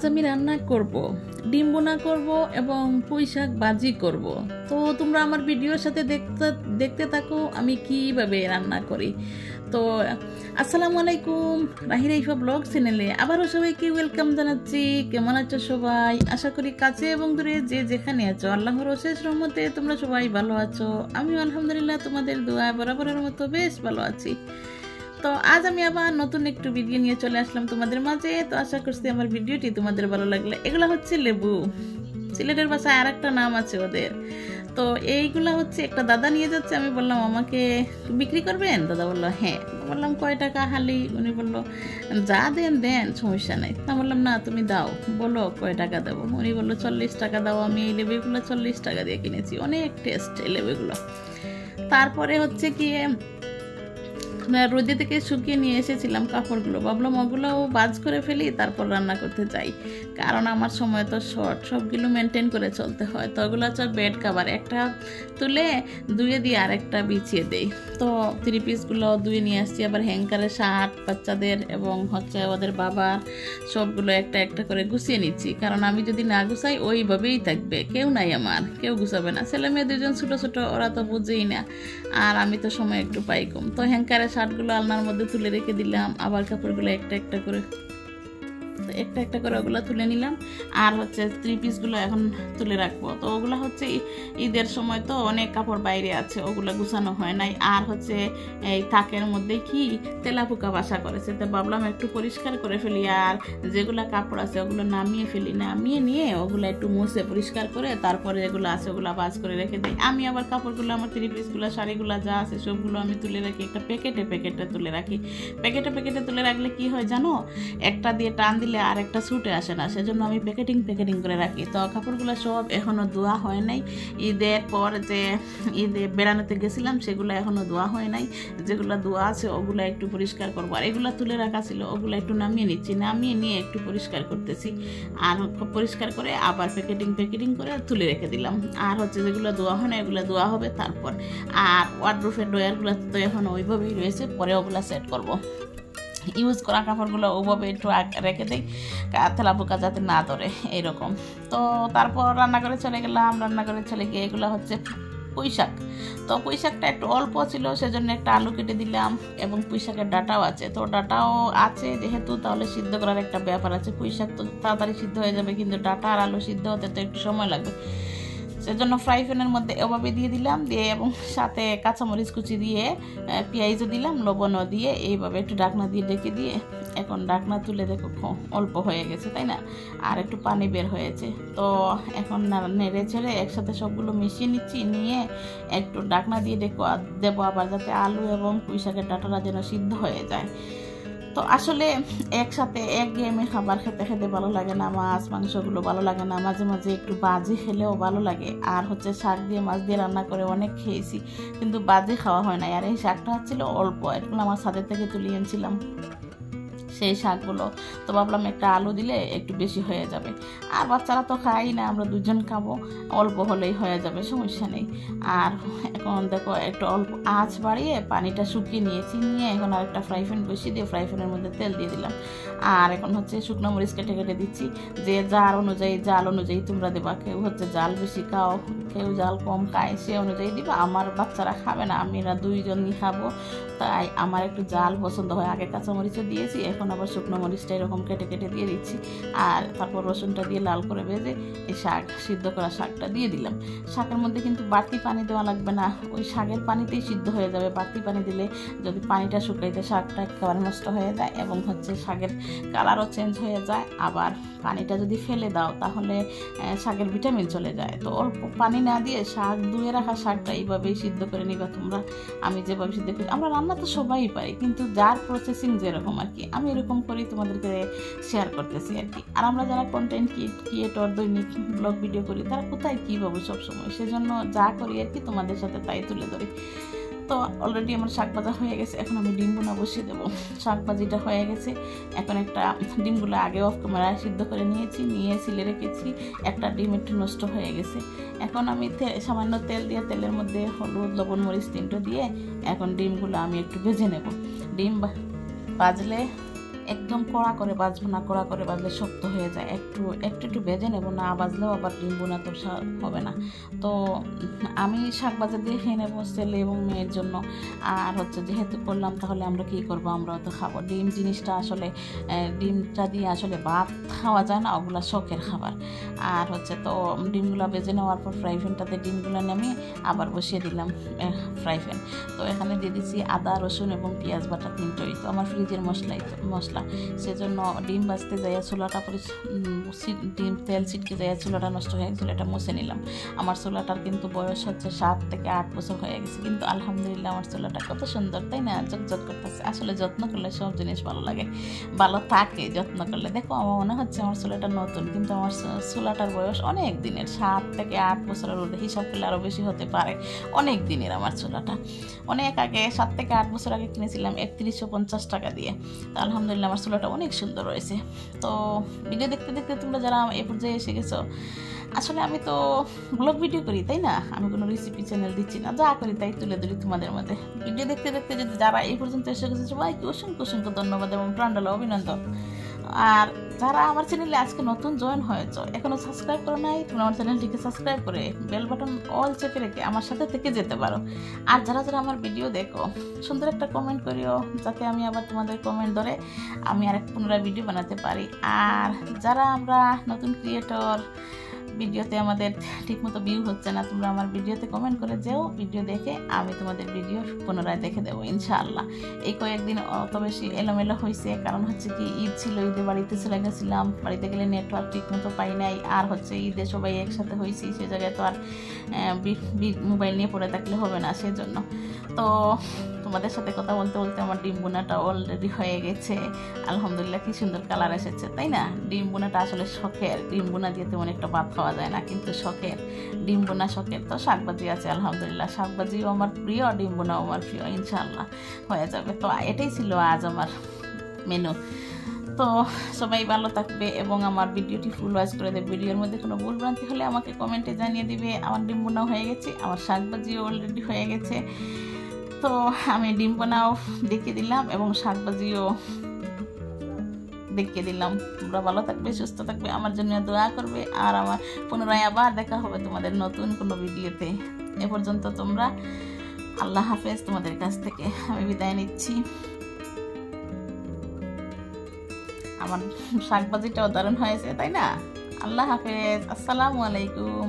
আমি রান্না করব, ডিম বোনা করব এবং পুঁই শাক ভাজি করব। তো তোমরা আমার ভিডিওর সাথে দেখতে থাকো আমি কিভাবে রান্না করি। তো আসসালামু আলাইকুম, রাহি রাইফা ব্লগ চ্যানেলে আবারও সবাইকে ওয়েলকাম জানাচ্ছি। কেমন আছো সবাই? আশা করি কাছে এবং দূরে যে যেখানে আছো আল্লাহর অশেষ রহমতে তোমরা সবাই ভালো আছো। আমিও আলহামদুলিল্লাহ তোমাদের দোয়া বরাবরের মতো বেশ ভালো আছি। তো আজ আমি আবার নতুন একটু ভিডিও নিয়ে চলে আসলাম তোমাদের মাঝে। তো আশা করছি আমার ভিডিওটি তোমাদের ভালো লাগলে। এগুলো হচ্ছে লেবু, সিলেটের ভাষায় আর একটা নাম আছে ওদের। তো এইগুলা হচ্ছে একটা দাদা নিয়ে যাচ্ছে। আমি বললাম আমাকে বিক্রি করবেন? দাদা বললো হ্যাঁ। বললাম কয় টাকা হালি? উনি বললো যা দেন দেন, সমস্যা নাই। তা বললাম না তুমি দাও, বলো কয় টাকা দেবো। উনি বললো 40 টাকা দাও। আমি এই লেবুগুলো 40 টাকা দিয়ে কিনেছি, অনেক টেস্ট এই লেবুগুলো। তারপরে হচ্ছে কি রোদে থেকে শুকিয়ে নিয়ে এসেছিলাম কাপড়গুলো, ভাবলাম ওগুলোও বাজ করে ফেলি তারপর রান্না করতে যাই, কারণ আমার সময় তো শর্ট, সবগুলো মেনটেন করে চলতে হয়। তো ওগুলো হচ্ছে বেড কাভার, একটা তুলে ধুয়ে দিয়ে আরেকটা বিছিয়ে দেই। তো 3 পিসগুলো ধুয়ে নিয়ে আসছি। আবার হ্যাঙ্কারে শার্ট বাচ্চাদের এবং হচ্ছে ওদের বাবার সবগুলো একটা একটা করে গুছিয়ে নিচ্ছি, কারণ আমি যদি না গুছাই ওইভাবেই থাকবে, কেউ নাই আমার, কেউ গুছাবে না। ছেলে মেয়ে 2জন ছোটো ছোটো, ওরা তো বুঝেই না, আর আমি তো সময় একটু পাই কম। তো হ্যাঙ্কারে শার্টগুলো আলনার মধ্যে তুলে রেখে দিলাম। আবার কাপড়গুলো একটা একটা করে ওগুলো তুলে নিলাম। আর হচ্ছে 3 পিসগুলো এখন তুলে রাখবো। তো ওগুলো হচ্ছে ঈদের সময় তো অনেক কাপড় বাইরে আছে, ওগুলো গুছানো হয় নাই। আর হচ্ছে এই তাকের মধ্যে কি তেলাপোকা বাসা করেছে, তো ভাবলাম একটু পরিষ্কার করে ফেলি। আর যেগুলো কাপড় আছে ওগুলো নামিয়ে ফেলি, নামিয়ে নিয়ে ওগুলো একটু মুছে পরিষ্কার করে তারপরে যেগুলো আছে ওগুলো ভাঁজ করে রেখে দিই। আমি আবার কাপড়গুলো, আমার 3 পিসগুলো, শাড়িগুলো যা আছে সবগুলো আমি তুলে রাখি একটা প্যাকেটে তুলে রাখি। প্যাকেটে তুলে রাখলে কি হয় জানো, একটা দিয়ে টান দিলে আর একটা ছুটে আসে না, সেজন্য আমি প্যাকেটিং করে রাখি। তো কাপড়গুলো সব এখনো ধোয়া হয় নাই। ঈদের পর যে ঈদে বেড়ানোতে গেছিলাম সেগুলো এখনো ধোয়া হয় নাই। যেগুলো ধোয়া আছে ওগুলো একটু পরিষ্কার করবো। আর এগুলো তুলে রাখা ছিল, ওগুলো একটু নামিয়ে নিচ্ছি, নামিয়ে নিয়ে একটু পরিষ্কার করতেছি। আর পরিষ্কার করে আবার প্যাকেটিং করে তুলে রেখে দিলাম। আর হচ্ছে যেগুলো ধোয়া হয় না এগুলো ধোয়া হবে তারপর। আর ওয়ার্ডরোবের ড্রয়ারগুলো তো এখন ওইভাবেই রয়েছে, পরে ওগুলো সেট করব। ইউজ করা কাপড়গুলো ওভাবে একটু রেখে দিই, তেলাপোকা যাতে না ধরে এইরকম। তো তারপর রান্নাঘরে চলে গেলাম। রান্নাঘরে চলে গিয়ে এগুলো হচ্ছে পুঁই শাক। তো পুঁই শাকটা একটু অল্প ছিল, সেজন্য একটা আলু কেটে দিলাম এবং পুঁই শাকের ডাঁটাও আছে। তো ডাঁটাও আছে যেহেতু, তাহলে সিদ্ধ করার একটা ব্যাপার আছে। পুঁই শাক তো তাড়াতাড়ি সিদ্ধ হয়ে যাবে, কিন্তু ডাঁটা আর আলু সিদ্ধ হতে তো একটু সময় লাগবে, সেজন্য ফ্রাই প্যানের মধ্যে এভাবে দিয়ে দিলাম, দিয়ে এবং সাথে কাঁচামরিচ কুচি দিয়ে পেঁয়াজও দিলাম, লবণও দিয়ে এইভাবে একটু ঢাকনা দিয়ে ঢেকে দিয়ে এখন ঢাকনা তুলে দেখো অল্প হয়ে গেছে, তাই না? আর একটু পানি বের হয়েছে। তো এখন নেড়ে ছেড়ে একসাথে সবগুলো মিশিয়ে নিচ্ছি, নিয়ে একটু ঢাকনা দিয়ে দেবো আবার, যাতে আলু এবং পুঁই শাকের ডাঁটাটা যেন সিদ্ধ হয়ে যায়। তো আসলে একসাথে একঘেয়েমি খাবার খেতে খেতে ভালো লাগে না, মাছ মাংসগুলো ভালো লাগে না, মাঝে মাঝে একটু বাজি খেলেও ভালো লাগে। আর হচ্ছে শাক দিয়ে মাছ দিয়ে রান্না করে অনেক খেয়েছি, কিন্তু বাজি খাওয়া হয় না। আর এই শাকটা হচ্ছিল অল্প, এগুলো আমার ছাদের থেকে তুলে এনেছিলাম সেই শাকগুলো। তো ভাবলাম একটা আলু দিলে একটু বেশি হয়ে যাবে, আর বাচ্চারা তো খাই না, আমরা 2জন খাবো, অল্প হলেই হয়ে যাবে, সমস্যা নেই। আর এখন দেখো একটু অল্প আঁচ বাড়িয়ে পানিটা শুকিয়ে নিয়েছি, নিয়ে এখন আরেকটা ফ্রাই প্যান বসিয়ে দিয়ে ফ্রাই প্যানের মধ্যে তেল দিয়ে দিলাম। আর এখন হচ্ছে শুকনো মরিচ কেটে দিচ্ছি, যে জাল অনুযায়ী তোমরা দেবা। কেউ হচ্ছে জাল বেশি খাও, কেউ জাল কম খায়, সে অনুযায়ী দিবা। আমার বাচ্চারা খাবে না, আমরা 2জনই খাবো, তাই আমার একটু জাল পছন্দ হয়। আগে কাঁচামরিচও দিয়েছি, এখন আবার শুকনো মরিচটা এরকম কেটে দিয়ে দিচ্ছি। আর তারপর রসুনটা দিয়ে লাল করে ভেজে এই শাক, সিদ্ধ করা শাকটা দিয়ে দিলাম। শাকের মধ্যে কিন্তু বাড়তি পানি দেওয়া লাগবে না, ওই শাকের পানিতেই সিদ্ধ হয়ে যাবে। বাড়তি পানি দিলে যদি পানিটা শুকাইতে শাকটা একেবারে নষ্ট হয়ে যায় এবং হচ্ছে শাকের কালারও চেঞ্জ হয়ে যায়। আবার পানিটা যদি ফেলে দাও তাহলে শাকের ভিটামিন চলে যায়। তো অল্প পানি না দিয়ে শাক, ধুয়ে রাখা শাকটা এইভাবেই সিদ্ধ করে নিবা তোমরা। আমি যেভাবে সিদ্ধ করি, আমরা রান্না তো সবাই পারি, কিন্তু যার প্রসেসিং যেরকম আর কি, আমি এরকম করেই তোমাদেরকে শেয়ার করতেছি আর কি। আর আমরা যারা কন্টেন্ট ক্রিয়েটর, দৈনিক ব্লগ ভিডিও করি, তারা কোথায় কী পাবো সবসময়, সেজন্য যা করি আর কি তোমাদের সাথে তাই তুলে ধরি। তো অলরেডি আমার শাক ভাজা হয়ে গেছে, এখন আমি ডিম বোনা বসিয়ে দেবো। শাক ভাজিটা হয়ে গেছে, এখন একটা ডিমগুলো আগে অফ ক্যামেরায় সিদ্ধ করে নিয়ে সিলে রেখেছি। একটা ডিম একটু নষ্ট হয়ে গেছে। এখন আমি সামান্য তেল দিয়ে, তেলের মধ্যে হলুদ, লবণ, মরিচ 3টো দিয়ে এখন ডিমগুলো আমি একটু ভেজে নেব। ডিম ভাজলে একদম কড়া করে ভাজবো না, কড়া করে ভাজলে শক্ত হয়ে যায়, একটু একটু একটু ভেজে নেবো, না ভাজলেও আবার ডিম বোনা তো হবে না। তো আমি শাক ভাজা দিয়ে খেয়ে নেবো ছেলে এবং মেয়ের জন্য। আর হচ্ছে যেহেতু করলাম তাহলে আমরা কী করবো, আমরাও তো খাবো। ডিম জিনিসটা আসলে ডিমটা দিয়ে আসলে ভাত খাওয়া যায় না, ওগুলো শখের খাবার। আর হচ্ছে তো ডিমগুলো ভেজে নেওয়ার পর ফ্রাই প্যানটাতে ডিমগুলো নামিয়ে আবার বসিয়ে দিলাম ফ্রাই প্যান। তো এখানে দিয়ে দিচ্ছি আদা রসুন এবং পেঁয়াজ বাটা তিনটোই, তো আমার ফ্রিজের মশলা, সেজন্য ডিম ভাজতে যাইয়া চুলাটা ডিম তেল ছিটকে যাইয়া চুলাটা নষ্ট হয়ে গেছিলো, এটা মুছে নিলাম। আমার চুলাটার কিন্তু বয়স হচ্ছে 7 থেকে 8 বছর হয়ে গেছে, কিন্তু আলহামদুলিল্লাহ আমার চুলাটা কত সুন্দর, তাই না? ঝকঝক করতেছে। আসলে যত্ন করলে সব জিনিস ভালো লাগে, ভালো থাকে যত্ন করলে। দেখো আমার মনে হচ্ছে আমার চুলাটা নতুন, কিন্তু আমার চুলাটার বয়স অনেক দিনের, 7 থেকে 8 বছরের মধ্যে, হিসাব করলে আরও বেশি হতে পারে। অনেক দিনের আমার চুলাটা, অনেক আগে 7 থেকে 8 বছর আগে কিনেছিলাম 3150 টাকা দিয়ে। তো আলহামদুলিল্লাহ আমার চুলাটা অনেক সুন্দর রয়েছে। তো ভিডিও দেখতে দেখতে তোমরা যারা এ পর্যায়ে এসে গেছো, আসলে আমি তো ব্লগ ভিডিও করি, তাই না? আমি কোনো রেসিপি চ্যানেল দিচ্ছি না, যা করি তাই তুলে ধরি তোমাদের মধ্যে। ভিডিও দেখতে দেখতে যদি যারা এই পর্যন্ত এসে গেছে সবাইকে অসংখ্য অসংখ্য ধন্যবাদ এবং প্রাণঢাল অভিনন্দন। আর যারা আমার চ্যানেলে আজকে নতুন জয়েন হয়েছো, এখনো সাবস্ক্রাইব করো নাই, তোমরা আমার চ্যানেলটিকে সাবস্ক্রাইব করে বেল বাটন অল চেপে রেখে আমার সাথে থেকে যেতে পারো। আর যারা যারা আমার ভিডিও দেখো, সুন্দর একটা কমেন্ট করিও, যাতে আমি আবার তোমাদের কমেন্ট ধরে আমি আরেক পুনরায় ভিডিও বানাতে পারি। আর যারা আমরা নতুন ক্রিয়েটর, ভিডিওতে আমাদের ঠিকমতো ভিউ হচ্ছে না, তোমরা আমার ভিডিওতে কমেন্ট করে যেও, ভিডিও দেখে আমি তোমাদের ভিডিও পুনরায় দেখে দেবো ইনশাআল্লাহ। এই কয়েকদিন অত বেশি এলোমেলো হয়েছে, কারণ হচ্ছে কি ঈদ ছিল, ঈদে বাড়িতে চলে গেছিলাম, বাড়িতে গেলে নেটওয়ার্ক ঠিকমতো পাই নাই। আর হচ্ছে ঈদে সবাই একসাথে হয়েছি, সে জায়গায় তো আর মোবাইল নিয়ে পড়ে থাকলে হবে না, সেজন্য। তো তোমাদের সাথে কথা বলতে বলতে আমার ডিম বোনাটা অলরেডি হয়ে গেছে। আলহামদুলিল্লাহ কি সুন্দর কালার এসেছে, তাই না? ডিম বোনাটা আসলে শখের, ডিম বোনা দিয়ে তেমন একটা ভাত খাওয়া যায় না, কিন্তু শখের, ডিম বোনা শখের। তো শাকভাজি আছে আলহামদুলিল্লাহ, শাকভাজিও আমার প্রিয়, ডিম বোনাও আমার প্রিয়, ইনশাআল্লাহ হয়ে যাবে। তো এটাই ছিল আজ আমার মেনু। তো সবাই ভালো থাকবে এবং আমার ভিডিওটি ফুল ওয়াচ করে দেবে। ভিডিওর মধ্যে কোনো ভুল ভ্রান্তি হলে আমাকে কমেন্টে জানিয়ে দিবে। আমার ডিম বোনাও হয়ে গেছে, আমার শাকভাজিও অলরেডি হয়ে গেছে। তো আমি ডিম বোনাও দেখিয়ে দিলাম এবং শাকভাজিও দেখিয়ে দিলাম। তোমরা ভালো থাকবে, সুস্থ থাকবে, আমার জন্য দোয়া করবে। আর আমার পুনরায় আবার দেখা হবে তোমাদের নতুন কোনো ভিডিওতে। এ পর্যন্ত তোমরা আল্লাহ হাফেজ, তোমাদের কাছ থেকে আমি বিদায় নিচ্ছি। আমার শাকভাজিটাও দারুণ হয়েছে, তাই না? আল্লাহ হাফেজ, আসসালামু আলাইকুম।